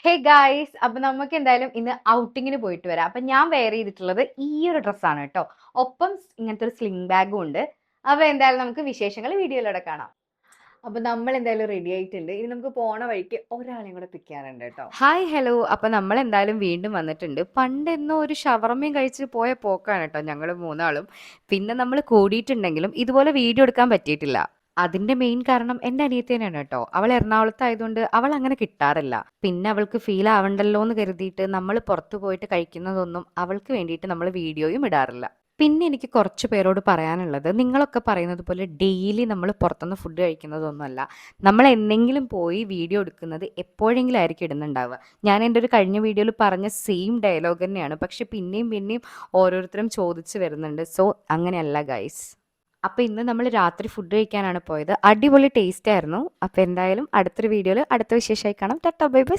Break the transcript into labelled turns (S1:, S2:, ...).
S1: Hey guys, അപ്പൊ നമുക്ക് എന്തായാലും ഇന്ന് ഔട്ടിങ്ങിന് പോയിട്ട് വരാം. അപ്പൊ ഞാൻ വെയർ ചെയ്തിട്ടുള്ളത് ഈ ഒരു ഡ്രസ്സാണ് കേട്ടോ. ഒപ്പം ഇങ്ങനത്തെ ഒരു സ്ലിംഗ് ബാഗും ഉണ്ട്. അപ്പൊ എന്തായാലും നമുക്ക് വിശേഷങ്ങൾ വീഡിയോയിലൂടെ കാണാം. അപ്പൊ നമ്മൾ എന്തായാലും റെഡി ആയിട്ടുണ്ട്. ഇനി നമുക്ക് പോണ വഴിക്ക് ഒരാളെയും കൂടെ പിക്ക് ചെയ്യാനുണ്ട് കേട്ടോ. Hi hello. അപ്പൊ നമ്മൾ എന്തായാലും വീണ്ടും വന്നിട്ടുണ്ട്. പണ്ട് എന്നോ ഒരു ഷവർമ്മയും കഴിച്ച് പോയ പോക്കാണ് കേട്ടോ ഞങ്ങൾ മൂന്നാളും. പിന്നെ നമ്മൾ കൂടിയിട്ടുണ്ടെങ്കിലും ഇതുപോലെ വീഡിയോ എടുക്കാൻ പറ്റിയിട്ടില്ല. അതിന്റെ മെയിൻ കാരണം എന്റെ അനിയത്തി തന്നെയാണ് കേട്ടോ. അവൾ എറണാകുളത്തായതുകൊണ്ട് അവൾ അങ്ങനെ കിട്ടാറില്ല. പിന്നെ അവൾക്ക് ഫീൽ ആവണ്ടല്ലോ എന്ന് കരുതിയിട്ട് നമ്മൾ പുറത്തു പോയിട്ട് കഴിക്കുന്നതൊന്നും അവൾക്ക് വേണ്ടിയിട്ട് നമ്മൾ വീഡിയോയും ഇടാറില്ല. പിന്നെ എനിക്ക് കുറച്ച് പേരോട് പറയാനുള്ളത്, നിങ്ങളൊക്കെ പറയുന്നത് പോലെ ഡെയിലി നമ്മൾ പുറത്തുനിന്ന് ഫുഡ് കഴിക്കുന്നതൊന്നുമല്ല. നമ്മൾ എന്തെങ്കിലും പോയി വീഡിയോ എടുക്കുന്നത് എപ്പോഴെങ്കിലും ആയിരിക്കും ഇടുന്നുണ്ടാവുക. ഞാൻ എൻ്റെ ഒരു കഴിഞ്ഞ വീഡിയോയിൽ പറഞ്ഞ സെയിം ഡയലോഗ് തന്നെയാണ്. പക്ഷെ പിന്നെയും പിന്നെയും ഓരോരുത്തരും ചോദിച്ചു വരുന്നുണ്ട്. സോ അങ്ങനെയല്ല ഗൈസ്. അപ്പോൾ ഇന്ന് നമ്മൾ രാത്രി ഫുഡ് കഴിക്കാനാണ് പോയത്. അടിപൊളി ടേസ്റ്റ് ആയിരുന്നു. അപ്പോൾ എന്തായാലും അടുത്തൊരു വീഡിയോയിൽ അടുത്ത വിശേഷമായി കാണാം. Tata bye bye.